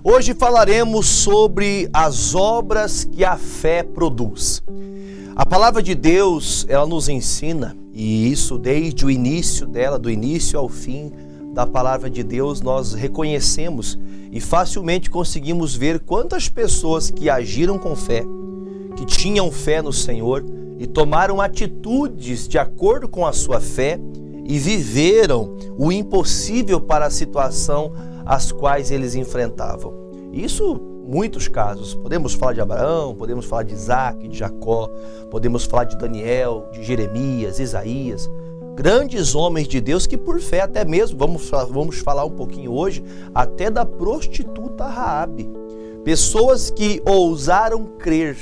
Hoje falaremos sobre as obras que a fé produz. A palavra de Deus, ela nos ensina, e isso desde o início dela, do início ao fim da palavra de Deus, nós reconhecemos e facilmente conseguimos ver quantas pessoas que agiram com fé, que tinham fé no Senhor e tomaram atitudes de acordo com a sua fé e viveram o impossível para a situação as quais eles enfrentavam. Isso, muitos casos. Podemos falar de Abraão, podemos falar de Isaac, de Jacó, podemos falar de Daniel, de Jeremias, Isaías. Grandes homens de Deus que por fé até mesmo, vamos falar um pouquinho hoje, até da prostituta Raabe. Pessoas que ousaram crer,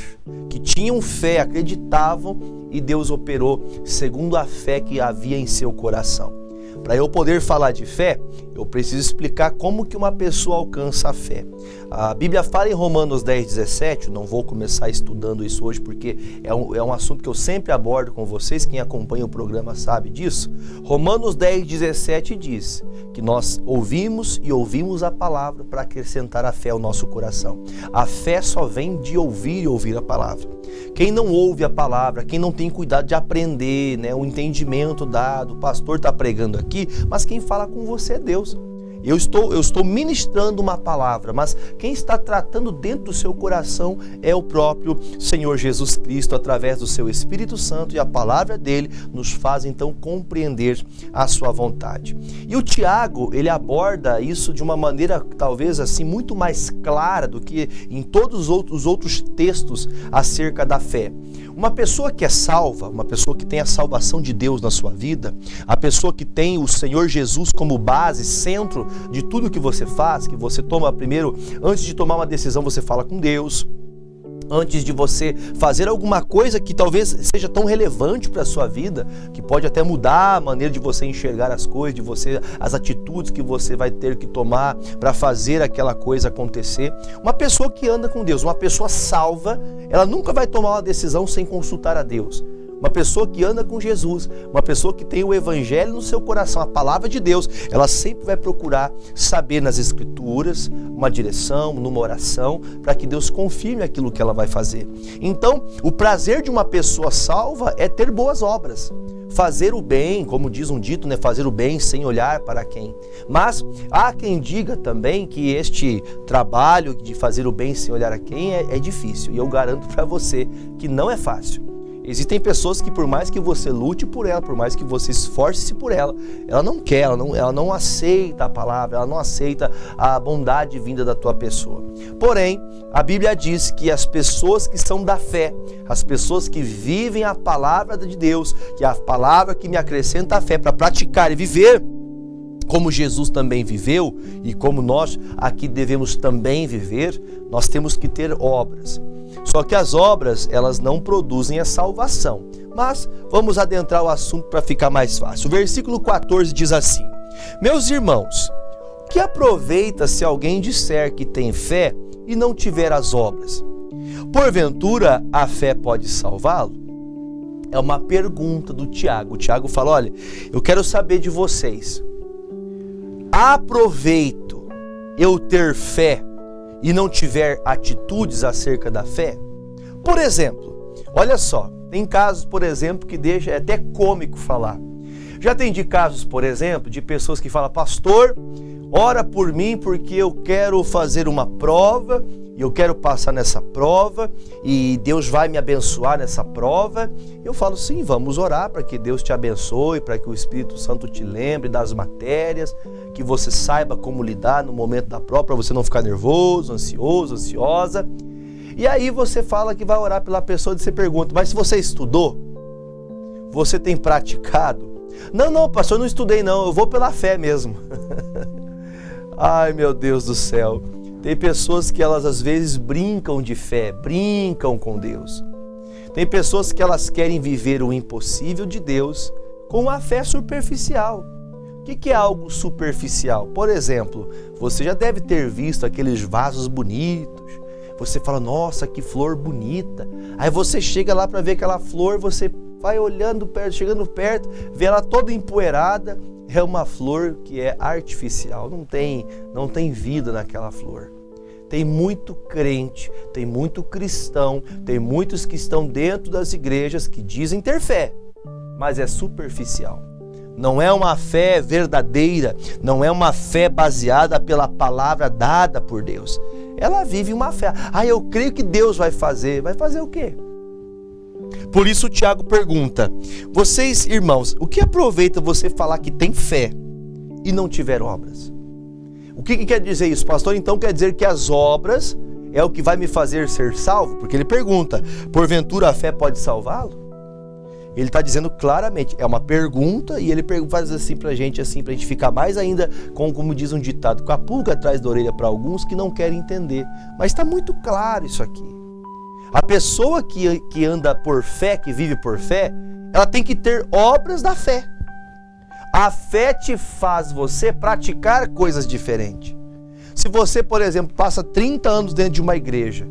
que tinham fé, acreditavam e Deus operou segundo a fé que havia em seu coração. Para eu poder falar de fé, eu preciso explicar como que uma pessoa alcança a fé. A Bíblia fala em Romanos 10:17, não vou começar estudando isso hoje porque é um assunto que eu sempre abordo com vocês, quem acompanha o programa sabe disso. Romanos 10:17 diz que nós ouvimos a palavra para acrescentar a fé ao nosso coração. A fé só vem de ouvir e ouvir a palavra. Quem não ouve a palavra, quem não tem cuidado de aprender, o entendimento dado, o pastor está pregando aqui, mas quem fala com você é Deus. Eu estou ministrando uma palavra, mas quem está tratando dentro do seu coração é o próprio Senhor Jesus Cristo, através do seu Espírito Santo, e a palavra dele nos faz então compreender a sua vontade. E o Tiago, ele aborda isso de uma maneira talvez assim muito mais clara do que em todos os outros textos acerca da fé. Uma pessoa que é salva, uma pessoa que tem a salvação de Deus na sua vida, a pessoa que tem o Senhor Jesus como base, centro de tudo que você faz, que você toma primeiro, antes de tomar uma decisão, você fala com Deus. Antes de você fazer alguma coisa que talvez seja tão relevante para a sua vida, que pode até mudar a maneira de você enxergar as coisas, as atitudes que você vai ter que tomar para fazer aquela coisa acontecer. Uma pessoa que anda com Deus, uma pessoa salva, ela nunca vai tomar uma decisão sem consultar a Deus. Uma pessoa que anda com Jesus, uma pessoa que tem o Evangelho no seu coração, a palavra de Deus, ela sempre vai procurar saber nas Escrituras, uma direção, numa oração, para que Deus confirme aquilo que ela vai fazer. Então, o prazer de uma pessoa salva é ter boas obras. Fazer o bem, como diz um dito, fazer o bem sem olhar para quem. Mas há quem diga também que este trabalho de fazer o bem sem olhar a quem é difícil. E eu garanto para você que não é fácil. Existem pessoas que por mais que você lute por ela, por mais que você esforce-se por ela, ela não quer, ela não aceita a palavra, ela não aceita a bondade vinda da tua pessoa. Porém, a Bíblia diz que as pessoas que são da fé, as pessoas que vivem a palavra de Deus, que é a palavra que me acrescenta a fé para praticar e viver como Jesus também viveu e como nós aqui devemos também viver, nós temos que ter obras. Só que as obras, elas não produzem a salvação. Mas vamos adentrar o assunto para ficar mais fácil. O versículo 14 diz assim: Meus irmãos, o que aproveita se alguém disser que tem fé e não tiver as obras? Porventura, a fé pode salvá-lo? É uma pergunta do Tiago. O Tiago fala, olha, eu quero saber de vocês. Aproveito eu ter fé e não tiver atitudes acerca da fé? Por exemplo, olha só, tem casos, por exemplo, que deixa até cômico falar. Já atendi casos, por exemplo, de pessoas que falam, pastor, ora por mim porque eu quero fazer uma prova, e eu quero passar nessa prova, e Deus vai me abençoar nessa prova. Eu falo, sim, vamos orar para que Deus te abençoe, para que o Espírito Santo te lembre das matérias, que você saiba como lidar no momento da prova, para você não ficar nervoso, ansioso, ansiosa. E aí você fala que vai orar pela pessoa e você pergunta, mas se você estudou? Você tem praticado? Não, pastor, eu não estudei não, eu vou pela fé mesmo. Ai, meu Deus do céu. Tem pessoas que elas às vezes brincam de fé, brincam com Deus. Tem pessoas que elas querem viver o impossível de Deus com a fé superficial. O que é algo superficial? Por exemplo, você já deve ter visto aqueles vasos bonitos. Você fala, nossa, que flor bonita. Aí você chega lá para ver aquela flor, você vai olhando perto, chegando perto, vê ela toda empoeirada. É uma flor que é artificial, não tem vida naquela flor. Tem muito crente, tem muito cristão, tem muitos que estão dentro das igrejas que dizem ter fé, mas é superficial. Não é uma fé verdadeira, não é uma fé baseada pela palavra dada por Deus. Ela vive uma fé. Eu creio que Deus vai fazer. Vai fazer o quê? Por isso o Tiago pergunta: vocês, irmãos, o que aproveita você falar que tem fé e não tiver obras? O que quer dizer isso, pastor? Então quer dizer que as obras é o que vai me fazer ser salvo? Porque ele pergunta: porventura a fé pode salvá-lo? Ele está dizendo claramente, é uma pergunta, e ele faz assim pra gente ficar mais ainda, como diz um ditado, com a pulga atrás da orelha para alguns que não querem entender. Mas está muito claro isso aqui. A pessoa que anda por fé, que vive por fé, ela tem que ter obras da fé. A fé te faz você praticar coisas diferentes. Se você, por exemplo, passa 30 anos dentro de uma igreja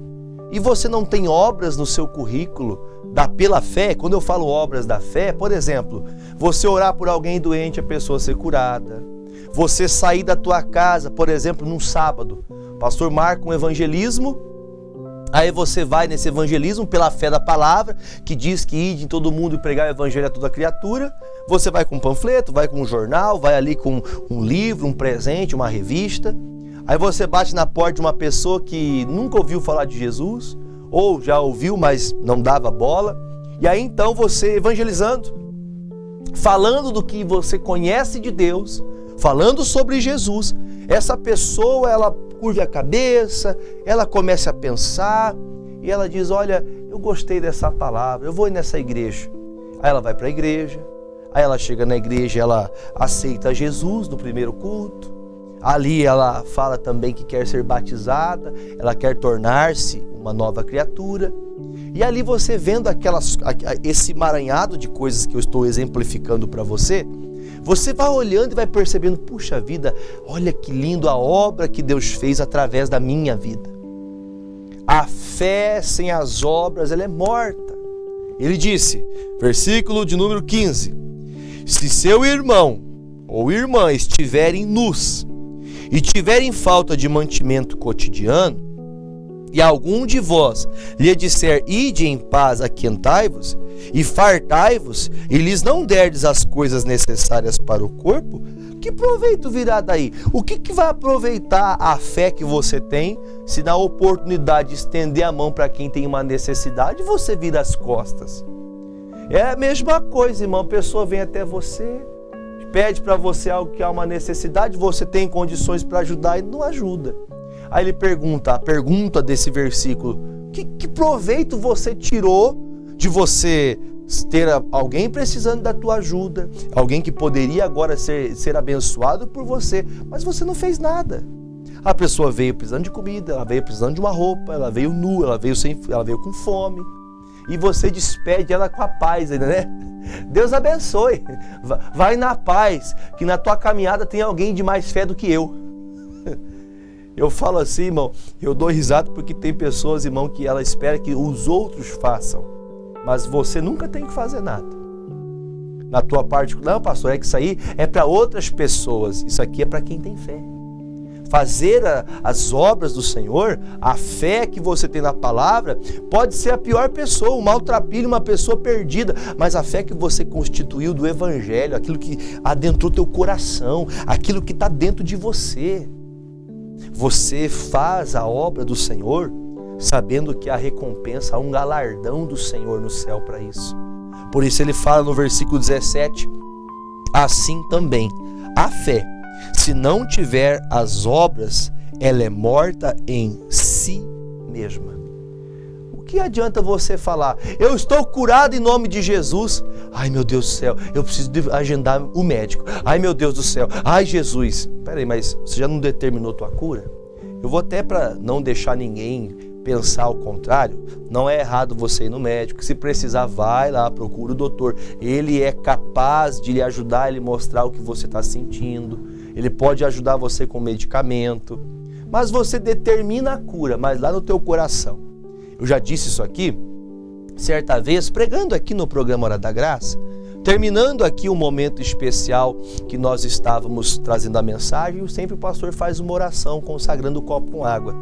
e você não tem obras no seu currículo pela fé, quando eu falo obras da fé, por exemplo, você orar por alguém doente, a pessoa ser curada, você sair da tua casa, por exemplo, num sábado, o pastor marca um evangelismo, aí você vai nesse evangelismo pela fé da palavra, que diz que ide em todo mundo e pregar o evangelho a toda criatura. Você vai com um panfleto, vai com um jornal, vai ali com um livro, um presente, uma revista. Aí você bate na porta de uma pessoa que nunca ouviu falar de Jesus, ou já ouviu, mas não dava bola. E aí então você evangelizando, falando do que você conhece de Deus, falando sobre Jesus, essa pessoa, ela curva a cabeça, ela começa a pensar e ela diz: olha, eu gostei dessa palavra, eu vou ir nessa igreja. Aí ela vai para a igreja, aí ela chega na igreja, ela aceita Jesus no primeiro culto. Ali ela fala também que quer ser batizada, ela quer tornar-se uma nova criatura. E ali você vendo esse emaranhado de coisas que eu estou exemplificando para você, você vai olhando e vai percebendo: puxa vida, olha que lindo a obra que Deus fez através da minha vida. A fé sem as obras, ela é morta. Ele disse, versículo de número 15: se seu irmão ou irmã estiverem nus e tiverem falta de mantimento cotidiano, e algum de vós lhe disser: ide em paz, aquentai-vos e fartai-vos, e lhes não derdes as coisas necessárias para o corpo, que proveito virá daí? O que vai aproveitar a fé que você tem, se na oportunidade de estender a mão para quem tem uma necessidade, você vira as costas? É a mesma coisa, irmão. A pessoa vem até você, pede para você algo que há uma necessidade, você tem condições para ajudar e não ajuda. Aí ele pergunta, a pergunta desse versículo: que proveito você tirou de você ter alguém precisando da tua ajuda, alguém que poderia agora ser abençoado por você, mas você não fez nada. A pessoa veio precisando de comida, ela veio precisando de uma roupa, ela veio nua, ela veio com fome, e você despede ela com a paz, né? Deus abençoe, vai na paz, que na tua caminhada tem alguém de mais fé do que eu. Eu falo assim, irmão, eu dou risada porque tem pessoas, irmão, que ela espera que os outros façam, mas você nunca tem que fazer nada. Na tua parte, não, pastor, é que isso aí é para outras pessoas, isso aqui é para quem tem fé. Fazer as obras do Senhor, a fé que você tem na palavra, pode ser a pior pessoa, um maltrapilho, uma pessoa perdida, mas a fé que você constituiu do Evangelho, aquilo que adentrou teu coração, aquilo que está dentro de você. Você faz a obra do Senhor sabendo que há recompensa, há um galardão do Senhor no céu para isso. Por isso ele fala no versículo 17, assim também a fé, se não tiver as obras, ela é morta em si mesma. O que adianta você falar: eu estou curado em nome de Jesus? Ai, meu Deus do céu, eu preciso agendar o médico. Ai, meu Deus do céu, ai, Jesus. Peraí, mas você já não determinou tua cura? Eu vou até, para não deixar ninguém pensar ao contrário, não é errado você ir no médico. Se precisar, vai lá, procura o doutor. Ele é capaz de lhe ajudar, lhe mostrar o que você está sentindo. Ele pode ajudar você com medicamento. Mas você determina a cura, mas lá no teu coração. Eu já disse isso aqui, certa vez, pregando aqui no programa Hora da Graça, terminando aqui um momento especial que nós estávamos trazendo a mensagem, e sempre o pastor faz uma oração consagrando o copo com água.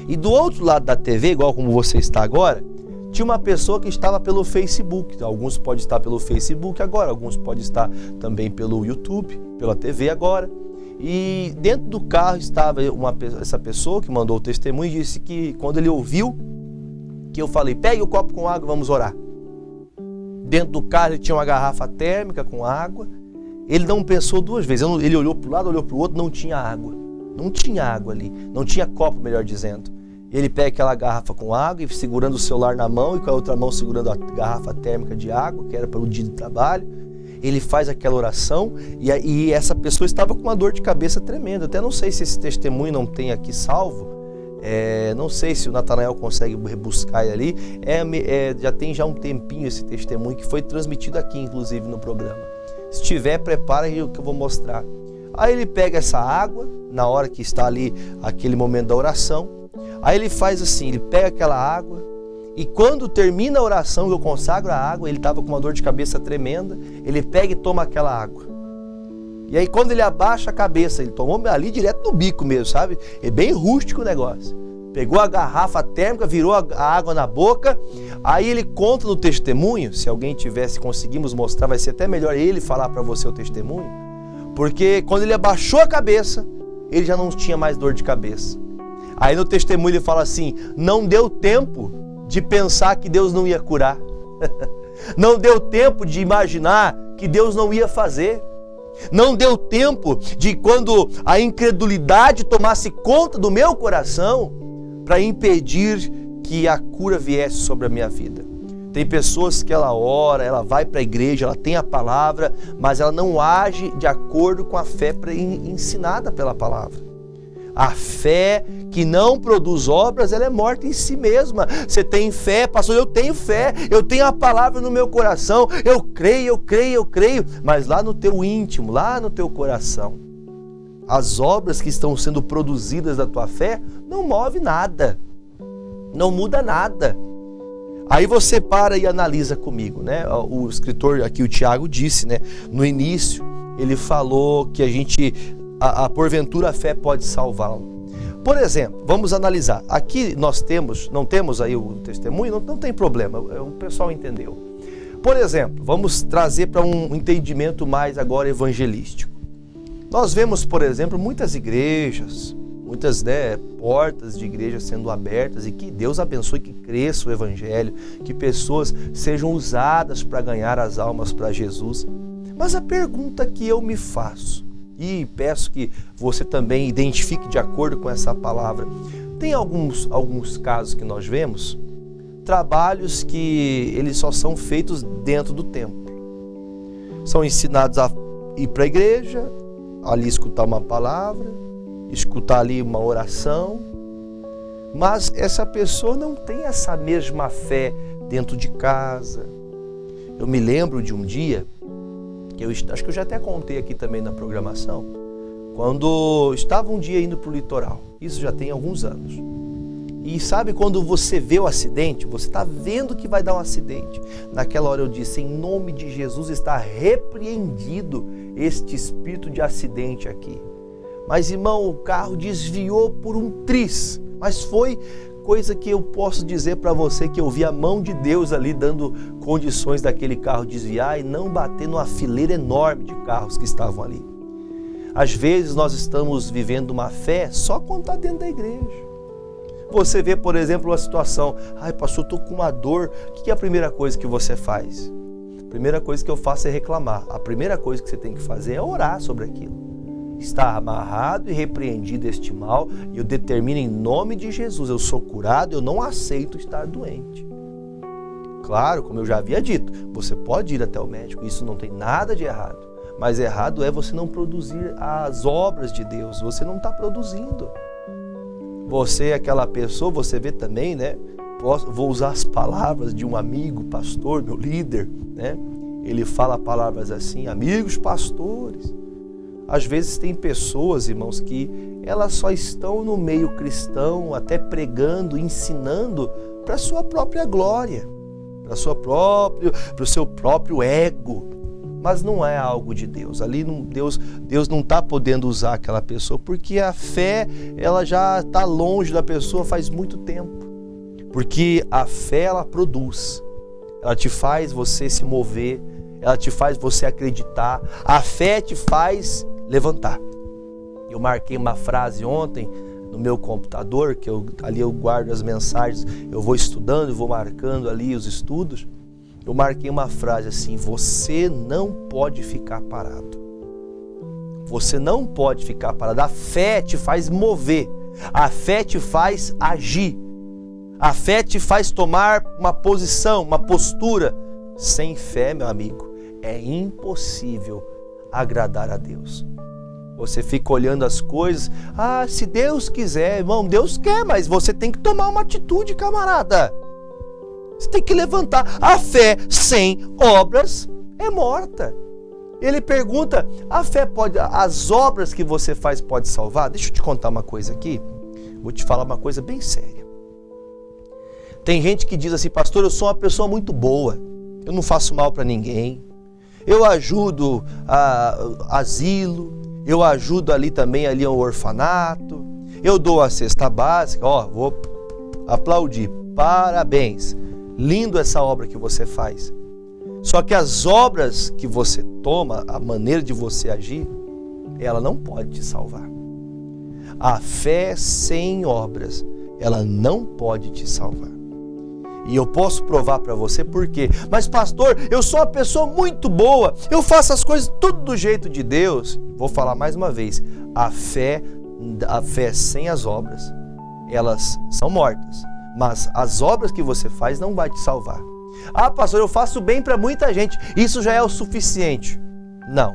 E do outro lado da TV, igual como você está agora, tinha uma pessoa que estava pelo Facebook. Alguns podem estar pelo Facebook agora, alguns podem estar também pelo YouTube, pela TV agora. E dentro do carro estava essa pessoa que mandou o testemunho e disse que quando ele ouviu que eu falei, pegue o copo com água, vamos orar. Dentro do carro ele tinha uma garrafa térmica com água. Ele não pensou duas vezes. Ele olhou para o lado, olhou para o outro, não tinha água. Não tinha água ali. Não tinha copo, melhor dizendo. Ele pega aquela garrafa com água e segurando o celular na mão e com a outra mão segurando a garrafa térmica de água, que era para o dia de trabalho. Ele faz aquela oração e essa pessoa estava com uma dor de cabeça tremenda. Até não sei se esse testemunho não tem aqui salvo. Não sei se o Natanael consegue rebuscar ele ali. Já tem um tempinho esse testemunho que foi transmitido aqui, inclusive, no programa. Se tiver, prepara aí o que eu vou mostrar. Aí ele pega essa água, na hora que está ali, aquele momento da oração. Aí ele faz assim, ele pega aquela água e quando termina a oração, eu consagro a água, ele estava com uma dor de cabeça tremenda, ele pega e toma aquela água. E aí quando ele abaixa a cabeça, ele tomou ali direto no bico mesmo, sabe? É bem rústico o negócio. Pegou a garrafa térmica, virou a água na boca, aí ele conta no testemunho, se alguém conseguimos mostrar, vai ser até melhor ele falar para você o testemunho, porque quando ele abaixou a cabeça, ele já não tinha mais dor de cabeça. Aí no testemunho ele fala assim, não deu tempo de pensar que Deus não ia curar, não deu tempo de imaginar que Deus não ia fazer, não deu tempo de quando a incredulidade tomasse conta do meu coração, para impedir que a cura viesse sobre a minha vida. Tem pessoas que ela ora, ela vai para a igreja, ela tem a palavra, mas ela não age de acordo com a fé ensinada pela palavra. A fé que não produz obras, ela é morta em si mesma. Você tem fé, pastor, eu tenho fé, eu tenho a palavra no meu coração, eu creio, mas lá no teu íntimo, lá no teu coração, as obras que estão sendo produzidas da tua fé não move nada, não muda nada. Aí você para e analisa comigo, né? O escritor aqui, o Tiago, disse, né? No início, ele falou que porventura a fé pode salvá-lo. Por exemplo, vamos analisar. Aqui nós não temos aí o testemunho, não tem problema, o pessoal entendeu. Por exemplo, vamos trazer para um entendimento mais agora evangelístico. Nós vemos, por exemplo, muitas igrejas, muitas portas de igreja sendo abertas e que Deus abençoe, que cresça o evangelho, que pessoas sejam usadas para ganhar as almas para Jesus. Mas a pergunta que eu me faço, e peço que você também identifique de acordo com essa palavra, tem alguns casos que nós vemos, trabalhos que eles só são feitos dentro do templo. São ensinados a ir para a igreja, ali escutar uma palavra, escutar ali uma oração, mas essa pessoa não tem essa mesma fé dentro de casa. Eu me lembro de um dia, acho que eu já até contei aqui também na programação, quando estava um dia indo para o litoral, isso já tem alguns anos. E sabe quando você vê o acidente, você está vendo que vai dar um acidente. Naquela hora eu disse, em nome de Jesus está repreendido este espírito de acidente aqui. Mas irmão, o carro desviou por um tris, mas foi coisa que eu posso dizer para você que eu vi a mão de Deus ali dando condições daquele carro desviar e não bater numa fileira enorme de carros que estavam ali. Às vezes nós estamos vivendo uma fé só quando está dentro da igreja. Você vê, por exemplo, uma situação, pastor, estou com uma dor, o que é a primeira coisa que você faz? A primeira coisa que eu faço é reclamar. A primeira coisa que você tem que fazer é orar sobre aquilo. Está amarrado e repreendido este mal, e eu determino em nome de Jesus, eu sou curado, eu não aceito estar doente. Claro, como eu já havia dito, você pode ir até o médico, isso não tem nada de errado. Mas errado é você não produzir as obras de Deus, você não está produzindo. Você é aquela pessoa, você vê também, né? Vou usar as palavras de um amigo, pastor, meu líder, né? Ele fala palavras assim, amigos pastores. Às vezes tem pessoas, irmãos, que elas só estão no meio cristão, até pregando, ensinando para a sua própria glória, para o seu próprio ego. mas não é algo de Deus. Ali Deus não está podendo usar aquela pessoa, porque a fé ela já está longe da pessoa faz muito tempo. Porque a fé ela produz, ela te faz você se mover, ela te faz você acreditar, a fé te faz levantar. Eu marquei uma frase ontem no meu computador, que ali eu guardo as mensagens, eu vou estudando, vou marcando ali os estudos. Eu marquei uma frase assim: você não pode ficar parado. Você não pode ficar parado. A fé te faz mover, a fé te faz agir, a fé te faz tomar uma posição, uma postura. Sem fé, meu amigo, é impossível agradar a Deus. Você fica olhando as coisas, se Deus quiser, irmão, Deus quer, mas você tem que tomar uma atitude, camarada. Você tem que levantar. A fé sem obras é morta. Ele pergunta, as obras que você faz pode salvar? Deixa eu te contar uma coisa aqui, vou te falar uma coisa bem séria. Tem gente que diz assim: pastor, eu sou uma pessoa muito boa, eu não faço mal para ninguém, eu ajudo asilo, eu ajudo ali também ao orfanato, eu dou a cesta básica, vou aplaudir, parabéns, lindo essa obra que você faz. Só que as obras que você toma, a maneira de você agir, ela não pode te salvar. A fé sem obras, ela não pode te salvar. E eu posso provar para você por quê. Mas pastor, eu sou uma pessoa muito boa, eu faço as coisas tudo do jeito de Deus. Vou falar mais uma vez, a fé sem as obras, elas são mortas. Mas as obras que você faz não vai te salvar. Pastor, eu faço bem para muita gente, isso já é o suficiente. Não.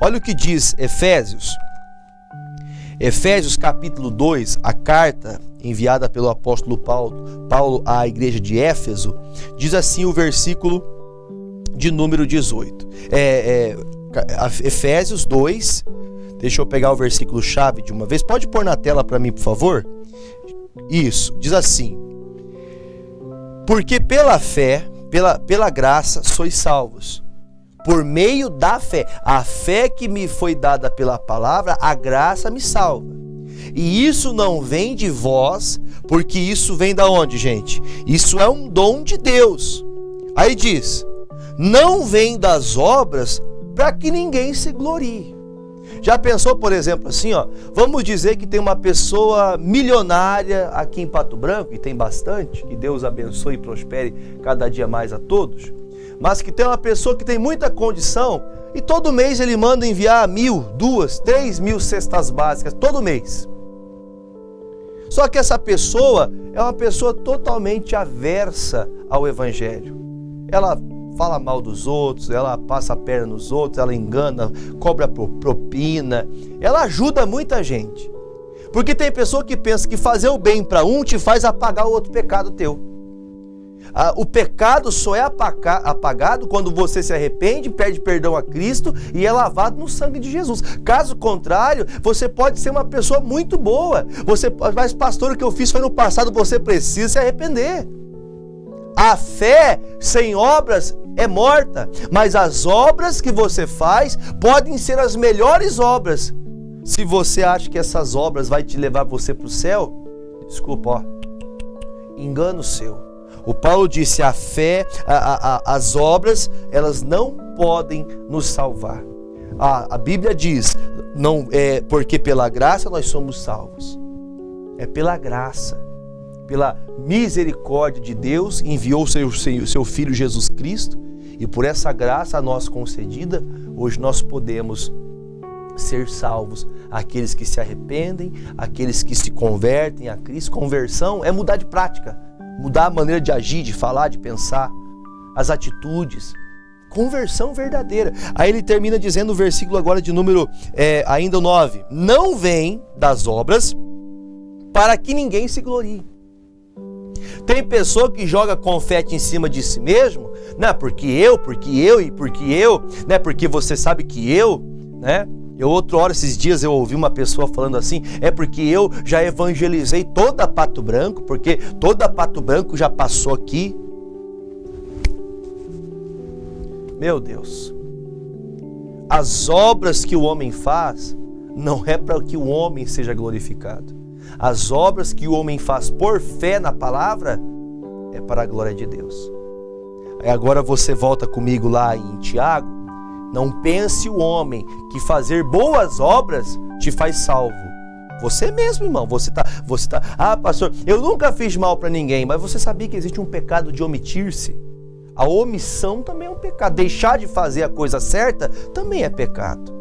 Olha o que diz Efésios capítulo 2, a carta enviada pelo apóstolo Paulo à igreja de Éfeso, diz assim o versículo de número 18. Efésios 2, deixa eu pegar o versículo chave de uma vez, pode pôr na tela para mim, por favor? Isso, diz assim: porque pela fé, pela graça, sois salvos, por meio da fé. A fé que me foi dada pela palavra, a graça me salva. E isso não vem de vós, porque isso vem da onde, gente? Isso é um dom de Deus. Aí diz, não vem das obras para que ninguém se glorie. Já pensou, por exemplo, assim, vamos dizer que tem uma pessoa milionária aqui em Pato Branco, e tem bastante, que Deus abençoe e prospere cada dia mais a todos, mas que tem uma pessoa que tem muita condição e todo mês ele manda enviar 1.000, 2.000, 3.000 cestas básicas, todo mês. Só que essa pessoa é uma pessoa totalmente aversa ao Evangelho. Ela fala mal dos outros, ela passa a perna nos outros, ela engana, cobra propina, ela ajuda muita gente. Porque tem pessoa que pensa que fazer o bem para um te faz apagar o outro pecado teu. O pecado só é apagado quando você se arrepende, pede perdão a Cristo e é lavado no sangue de Jesus. Caso contrário, você pode ser uma pessoa muito boa. Mas pastor, o que eu fiz foi no passado, você precisa se arrepender. A fé sem obras é morta, mas as obras que você faz podem ser as melhores obras. Se você acha que essas obras vai te levar você para o céu, desculpa, engano seu. O Paulo disse, a fé, as obras, elas não podem nos salvar. A Bíblia diz, porque pela graça nós somos salvos. É pela graça, pela misericórdia de Deus, enviou seu Filho Jesus Cristo, e por essa graça a nós concedida, hoje nós podemos ser salvos. Aqueles que se arrependem, aqueles que se convertem a Cristo. Conversão é mudar de prática, mudar a maneira de agir, de falar, de pensar, as atitudes. Conversão verdadeira. Aí ele termina dizendo no versículo agora de número ainda 9. Não vem das obras para que ninguém se glorie. Tem pessoa que joga confete em cima de si mesmo, né? Porque eu, né? Porque você sabe que eu, né? Esses dias eu ouvi uma pessoa falando assim, é porque eu já evangelizei toda Pato Branco, porque toda Pato Branco já passou aqui. Meu Deus, as obras que o homem faz não é para que o homem seja glorificado. As obras que o homem faz por fé na palavra é para a glória de Deus. Aí agora você volta comigo lá em Tiago. Não pense o homem que fazer boas obras te faz salvo. Você mesmo, irmão, você tá, pastor, eu nunca fiz mal para ninguém, mas você sabia que existe um pecado de omitir-se? A omissão também é um pecado. Deixar de fazer a coisa certa também é pecado.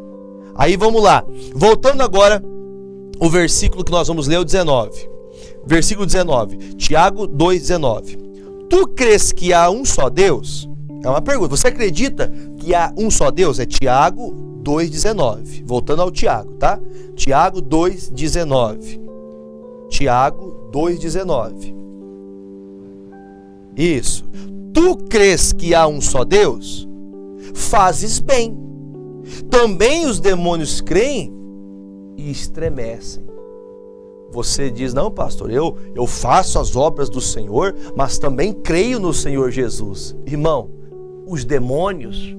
Aí vamos lá. Voltando agora, o versículo que nós vamos ler, o 19. Versículo 19. Tiago 2,19. Tu crês que há um só Deus? É uma pergunta. Você acredita que há um só Deus? É Tiago 2,19. Voltando ao Tiago, tá? Tiago 2,19. Tiago 2,19. Isso. Tu crês que há um só Deus? Fazes bem. Também os demônios creem e estremecem. Você diz, não, pastor, eu faço as obras do Senhor, mas também creio no Senhor Jesus. Irmão, os demônios,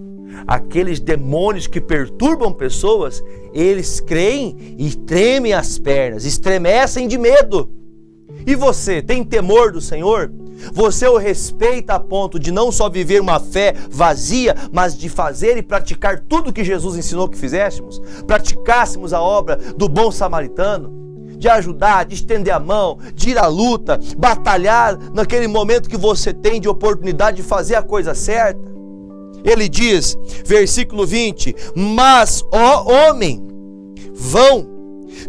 aqueles demônios que perturbam pessoas, eles creem e tremem as pernas, estremecem de medo. E você tem temor do Senhor? Você o respeita a ponto de não só viver uma fé vazia, mas de fazer e praticar tudo que Jesus ensinou que fizéssemos? Praticássemos a obra do bom samaritano, de ajudar, de estender a mão, de ir à luta, batalhar naquele momento que você tem de oportunidade de fazer a coisa certa. Ele diz, versículo 20, mas, ó homem, vão,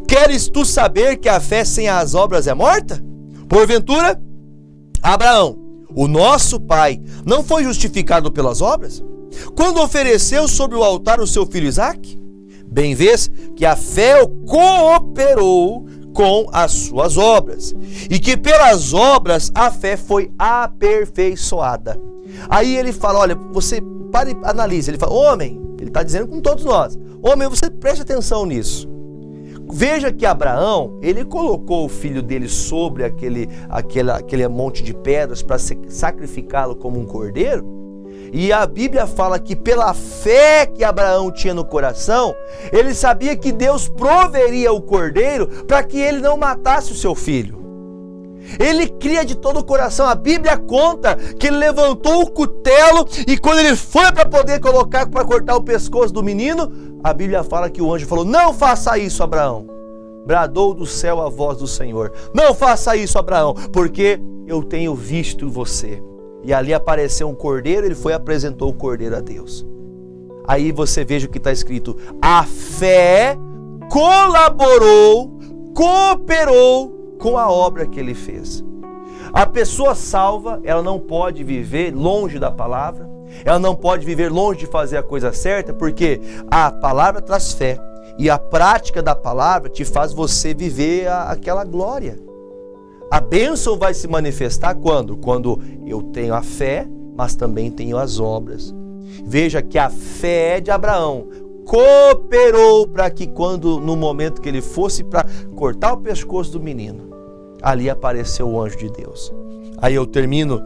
queres tu saber que a fé sem as obras é morta? Porventura, Abraão, o nosso pai, não foi justificado pelas obras, quando ofereceu sobre o altar o seu filho Isaque? Bem vês que a fé o cooperou com as suas obras, e que pelas obras a fé foi aperfeiçoada. Aí ele fala, olha, você pare e analise, ele fala, homem, ele está dizendo com todos nós, homem, você preste atenção nisso. Veja que Abraão, ele colocou o filho dele sobre aquele monte de pedras para sacrificá-lo como um cordeiro. E a Bíblia fala que pela fé que Abraão tinha no coração, ele sabia que Deus proveria o cordeiro para que ele não matasse o seu filho. Ele cria de todo o coração. A Bíblia conta que ele levantou o cutelo e quando ele foi para poder colocar para cortar o pescoço do menino, a Bíblia fala que o anjo falou, não faça isso, Abraão. Bradou do céu a voz do Senhor, não faça isso, Abraão, porque eu tenho visto você. E ali apareceu um cordeiro, ele foi e apresentou o cordeiro a Deus. Aí você veja o que está escrito, a fé colaborou, cooperou com a obra que ele fez. A pessoa salva, ela não pode viver longe da palavra, ela não pode viver longe de fazer a coisa certa, porque a palavra traz fé, e a prática da palavra te faz você viver aquela glória. A bênção vai se manifestar quando? Quando eu tenho a fé, mas também tenho as obras. Veja que a fé de Abraão cooperou para que no momento que ele fosse para cortar o pescoço do menino, ali apareceu o anjo de Deus. Aí eu termino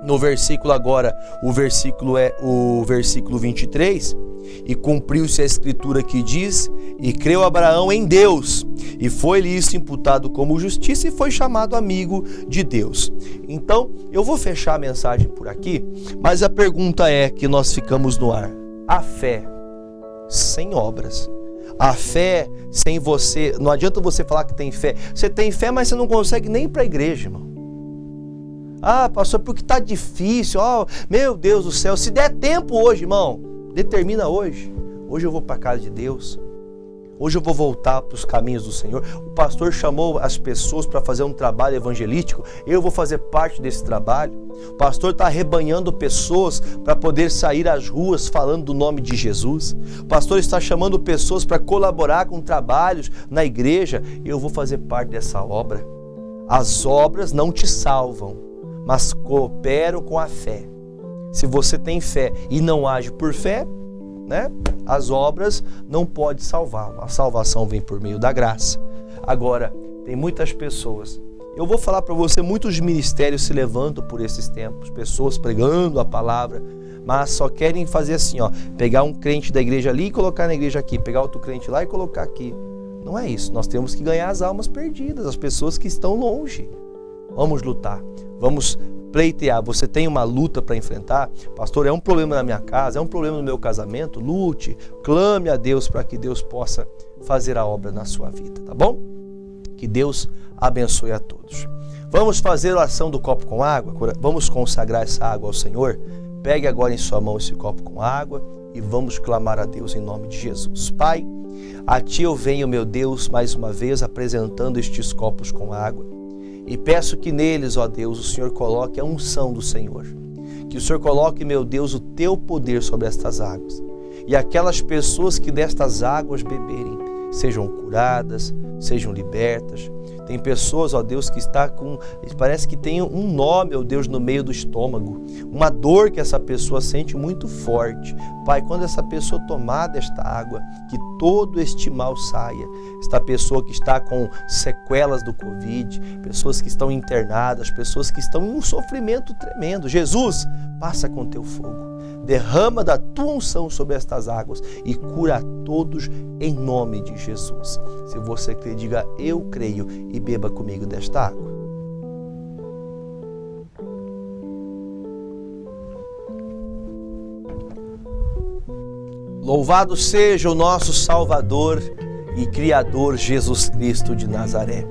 no versículo agora, o versículo é o versículo 23, e cumpriu-se a escritura que diz, e creu Abraão em Deus, e foi-lhe isso imputado como justiça, e foi chamado amigo de Deus. Então, eu vou fechar a mensagem por aqui, mas a pergunta é que nós ficamos no ar. A fé sem obras, a fé sem você, não adianta você falar que tem fé. Você tem fé, mas você não consegue nem ir para a igreja, irmão. Ah, pastor, porque está difícil. Oh, meu Deus do céu, se der tempo hoje, irmão, determina hoje. Hoje eu vou para a casa de Deus. Hoje eu vou voltar para os caminhos do Senhor. O pastor chamou as pessoas para fazer um trabalho evangelístico. Eu vou fazer parte desse trabalho. O pastor está arrebanhando pessoas para poder sair às ruas falando do nome de Jesus. O pastor está chamando pessoas para colaborar com trabalhos na igreja. Eu vou fazer parte dessa obra. As obras não te salvam, mas cooperam com a fé. Se você tem fé e não age por fé, né? As obras não podem salvar. A salvação vem por meio da graça. Agora, tem muitas pessoas. Eu vou falar para você, muitos ministérios se levantam por esses tempos, pessoas pregando a palavra, mas só querem fazer assim, ó, pegar um crente da igreja ali e colocar na igreja aqui, pegar outro crente lá e colocar aqui. Não é isso, nós temos que ganhar as almas perdidas, as pessoas que estão longe. Vamos lutar, vamos pleitear. Você tem uma luta para enfrentar? Pastor, é um problema na minha casa, é um problema no meu casamento? Lute, clame a Deus para que Deus possa fazer a obra na sua vida, tá bom? Que Deus abençoe a todos. Vamos fazer a oração do copo com água? Vamos consagrar essa água ao Senhor? Pegue agora em sua mão esse copo com água e vamos clamar a Deus em nome de Jesus. Pai, a Ti eu venho, meu Deus, mais uma vez apresentando estes copos com água e peço que neles, ó Deus, o Senhor coloque a unção do Senhor. Que o Senhor coloque, meu Deus, o Teu poder sobre estas águas e aquelas pessoas que destas águas beberem sejam curadas, sejam libertas. Tem pessoas, ó Deus, que está com, parece que tem um nome, ó Deus, no meio do estômago, uma dor que essa pessoa sente muito forte. Pai, quando essa pessoa tomar desta água, que todo este mal saia. Esta pessoa que está com sequelas do Covid, pessoas que estão internadas, pessoas que estão em um sofrimento tremendo. Jesus, passa com Teu fogo. Derrama da Tua unção sobre estas águas e cura a todos em nome de Jesus. Se você crê, diga eu creio e beba comigo desta água. Louvado seja o nosso Salvador e Criador Jesus Cristo de Nazaré.